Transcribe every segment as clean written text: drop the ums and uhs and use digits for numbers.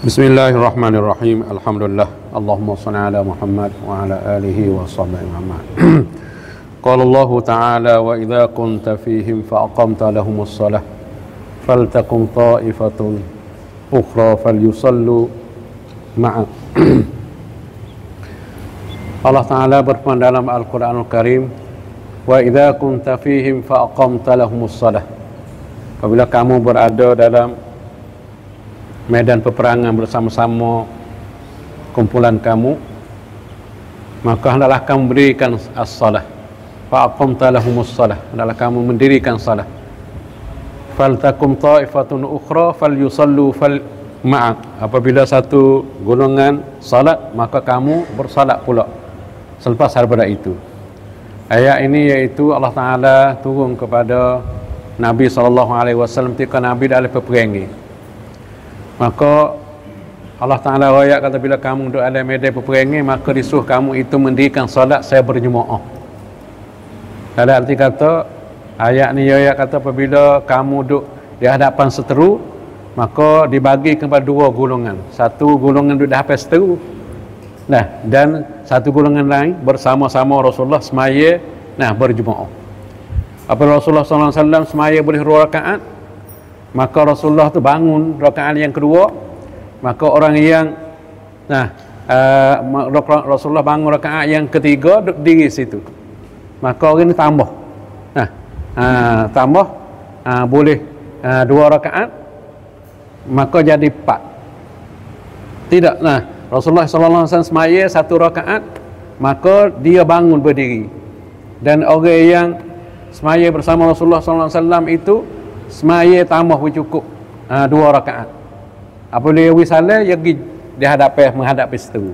Bismillahirrahmanirrahim. Alhamdulillah. Allahumma shalli ala Muhammad wa ala alihi wa sahbihi Muhammad. Qala Allah Ta'ala wa idza kunta fihim fa aqamta lahumus shalah faltakum ta'ifatun ukhra falyusallu ma'ak. Allah Ta'ala berfirman dalam Al-Quranul Karim, wa idza kunta fihim fa aqamta lahumus shalah. Apabila kamu berada dalam medan peperangan bersama-sama kumpulan kamu, maka hendaklah kamu berikan as-salah. Fa aqamta lahumus salah, hendaklah kamu mendirikan salah. Faltakum ta'ifatun ukhra falyusallu ma'ak. Apabila satu golongan salat, maka kamu bersalat pula selepas daripada itu. Ayat ini iaitu Allah Ta'ala turun kepada Nabi SAW ketika Nabi dalam peperangan. Maka Allah Ta'ala rakyat kata, bila kamu duduk dalam medan peperangan, maka disuruh kamu itu mendirikan salat saya berjemaah. Dalam arti kata, ayat ni ayat kata apabila kamu duduk di hadapan seteru, maka dibagi kepada dua golongan. Satu golongan duduk di hadapan seteru, dan satu golongan lain bersama-sama Rasulullah semaya berjemaah. Apabila Rasulullah SAW semaya boleh 2 rakaat, maka Rasulullah tu bangun rakaat yang kedua, maka orang yang Rasulullah bangun rakaat yang ketiga duduk diri situ, maka orang ni tambah boleh 2 rakaat, maka jadi 4. Tidak, Rasulullah SAW semaya 1 rakaat, maka dia bangun berdiri, dan orang yang semaya bersama Rasulullah SAW itu semaya tambah cukup 2 rakaat. Apabila wisalah, dia pergi menghadapi seteru,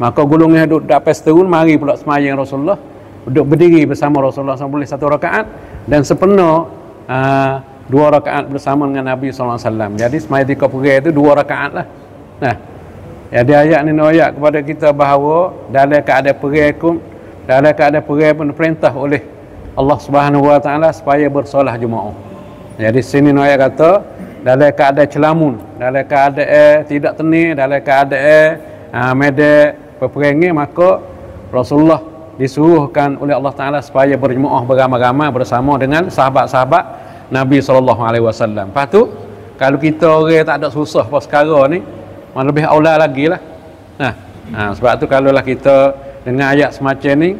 maka golongan duduk hadapan seteru mari pula semaya Rasulullah, duduk berdiri bersama Rasulullah SAW boleh 1 rakaat, dan sepenuh 2 rakaat bersama dengan Nabi SAW. Jadi semaya 3 perang itu 2 rakaat lah. Jadi ayat ni ayat kepada kita bahawa dalam keadaan perang pun perintah oleh Allah Subhanahu Wa Taala supaya bersolah jemaah. Jadi sini ayat kata, dalam keadaan celamun, dalam keadaan tidak tenang, dalam keadaan medan peperangan, maka Rasulullah disuruhkan oleh Allah Ta'ala supaya berjemaah beramai-ramai bersama dengan sahabat-sahabat Nabi SAW. Lepas tu, kalau kita orang tak ada susah pas sekarang ni, lebih aula lagi lah. Sebab tu kalaulah kita dengan ayat semacam ni,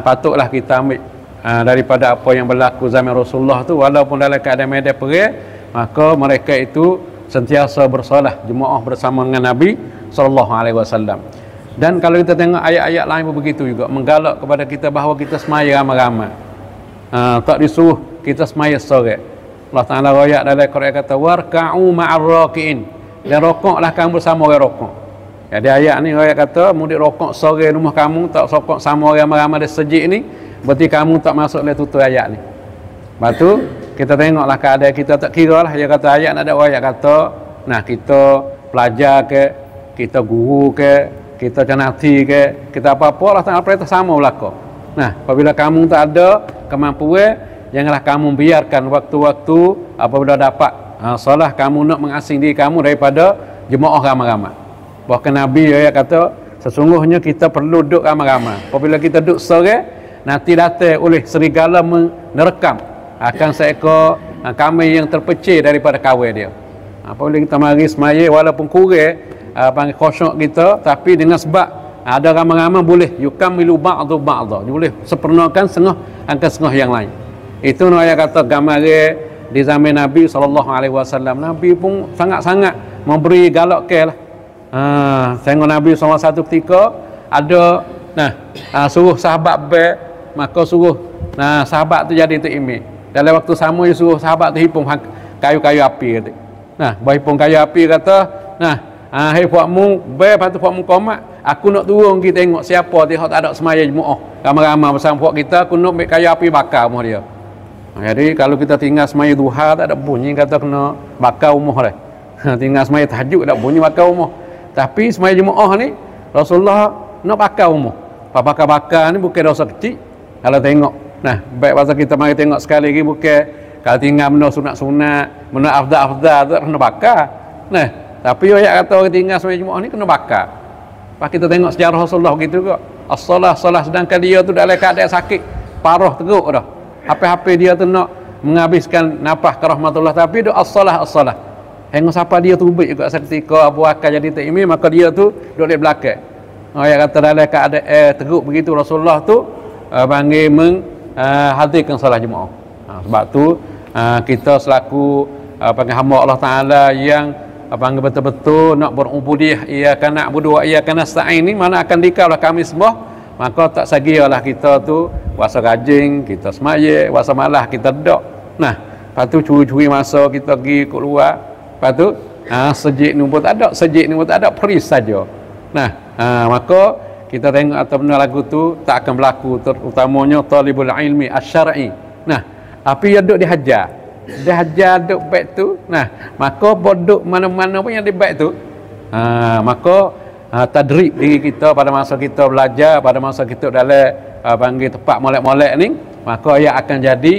patutlah kita ambil daripada apa yang berlaku zaman Rasulullah tu, walaupun dalam keadaan medan perang, maka mereka itu sentiasa bersolah jemaah bersama dengan Nabi SAW. Dan kalau kita tengok ayat-ayat lain pun begitu juga, menggalak kepada kita bahawa kita semaya ramai-ramai, tak disuruh kita semaya seorang. Allah Ta'ala rakyat dalam Quran kata, warka'u ma'ar raki'in, dan rokoklah kamu bersama orang rokok. Jadi ayat ni rakyat kata, mudik rokok seorang rumah kamu, tak rokok sama orang ramai-ramai di sejik ni, berarti kamu tak masuk dalam tutur ayat ni. Lepas tu kita tengoklah keadaan kita, tak kira lah. Dia kata ayat nak ada ayat kata, kita pelajar ke, kita guru ke, kita canati ke, kita apa-apa lah, tak apa-apa sama belaka. Apabila kamu tak ada kemampuan, janganlah kamu biarkan waktu-waktu apabila dapat salah kamu nak mengasing diri kamu daripada jemaah ramai-ramai. Bahkan Nabi kata, sesungguhnya kita perlu duduk ramai-ramai. Apabila kita duduk seorang, nanti datang oleh serigala menerkam akan seekor kambing yang terpecah daripada kawan dia. Apabila kita mari semaya, walaupun kurang panggil khusyuk kita, tapi dengan sebab ada ramai-ramai boleh yukamilu ba'du ba'da, boleh sempurnakan setengah yang lain. Itu ayat kata gambar di zaman Nabi SAW. Nabi pun sangat-sangat memberi galak ke lah. Tengok Nabi SAW satu ketika ada suruh sahabat maka suruh sahabat tu jadi tu imam. Dalam waktu sama dia suruh sahabat tu hipung kayu-kayu api kata. Berhipung kayu api kata, hei puakmu lepas tu puakmu komat, aku nak turun kita tengok siapa dia tak ada semaya jemaah ramai-ramai bersama puak kita, aku nak ambil kayu api bakar rumah dia. Jadi kalau kita tinggal semaya duha tak ada bunyi kata kena bakar rumah dah. Tinggal semaya tahajud tak bunyi bakar rumah. Tapi semaya jemaah ni Rasulullah nak bakar rumah. Bakar-bakar ni bukan dosa kecil kalau tengok. Baik pasal kita mari tengok sekali lagi, bukan Kalau tinggal benda sunat-sunat, benda afdal-afdal tu kena bakar. Nah, tapi ayat kata orang tinggal sembahyang Jumaat ni kena bakar. Pas kita tengok sejarah Rasulullah begitu juga. As-salah sedangkan dia tu dalam keadaan sakit, parah teruk dah. Apa-apa dia tu nak menghabiskan nafas ke rahmatullah, tapi dia as-salah. Hingga siapa dia tubik juga seketika Abu Bakar jadi takmir, maka dia tu duduk di belakang. Ayat kata dalam keadaan teruk begitu Rasulullah tu panggil hadirkan salat Jumaat. Sebab tu kita selaku panggil hamba Allah Taala yang panggil betul-betul nak berubudiyah, ia akan nak berdoa, ia akan nasta'in ni mana akan dikaulah kami semua, maka tak sagialah kita tu puasa rajin, kita semaya, puasa malah kita duduk. Nah, lepas tu curi-curi masa kita pergi ke luar, lepas tu sejik ni pun tak ada, peris saja. Nah, maka kita tengok atau benda lagu tu tak akan berlaku, terutamanya talibul ilmi asy-syar'i. Nah, tapi dia duduk dihajar duduk baik tu. Nah, maka boduk mana-mana pun yang di baik tu, maka tadrib diri kita pada masa kita belajar, pada masa kita dalam panggil tempat molek-molek ni, maka ia akan jadi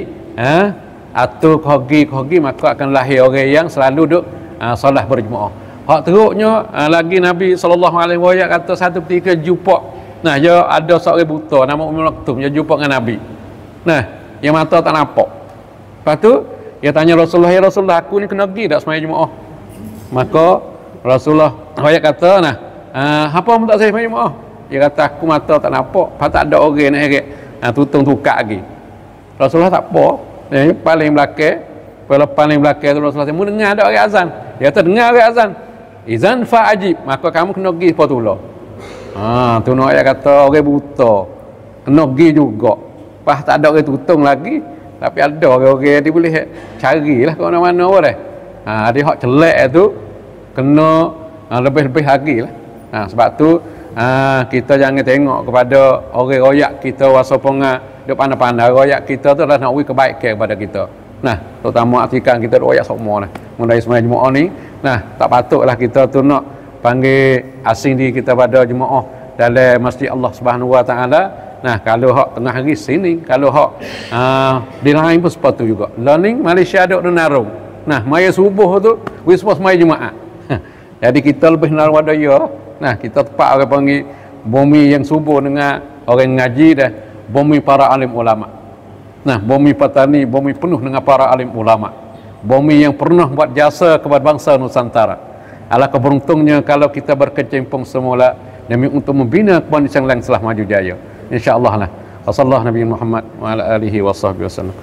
atau kogi, maka akan lahir orang yang selalu duduk solat berjemaah. Hak teruknya lagi Nabi SAW kata satu ketika jumpa, nah dia ada seorang buta nama Ummul Maktum, dia jumpa dengan Nabi. Nah, yang mata tak nampak. Lepas tu dia tanya Rasulullah, ya Rasulullah, aku ni kena pergi tak sembahyang Jumaat? Maka Rasulullah kata, nah, apa pun tak saya sembahyang Jumaat? Dia kata, aku mata tak nampak, tak ada orang nak heret, tutung tukar lagi. Rasulullah tak apa, paling belakang tu Rasulullah mu dengar ada orang azan. Dia kata dengar orang azan. Izan fa ajib, maka kamu kena pergi patullah. Tu nak ayat kata orang buta kena pergi juga. Pas tak ada orang tutung lagi, tapi ada orang-orang dia boleh carilah ke mana-mana boleh. Dia hak celak tu kena lebih-lebih lagi lah. Sebab tu kita jangan tengok kepada orang royak kita wasoponga duk pandai-pandai. Royak kita tu adalah nak beri kebaikan kepada kita. Nah, terutama artikan kita royak semua lah. Mulai sembahyang Jumaat ni, nah, tak patutlah kita tu nak panggil asing diri kita pada jemaah dalam masjid Allah Subhanahu Wa Taala. Nah, kalau hak tengah hari sini, kalau hak di lain pun seperti tu juga. Learning Malaysia ada Denarung. Nah, maya subuh tu wispa sembahyang Jumaat. Jadi kita lebih naruh pada ya. Nah, kita tepat orang panggil bumi yang subuh dengan orang ngaji dah, bumi para alim ulama. Nah, bumi petani, bumi penuh dengan para alim ulama. Bumi yang pernah buat jasa kepada bangsa Nusantara. Alangkah beruntungnya kalau kita berkecimpung semula demi untuk membina kebangsaan yang telah maju jaya. Insya-Allah lah. Wassallallahu Nabi Muhammad wa ala alihi wasahbihi wasallam.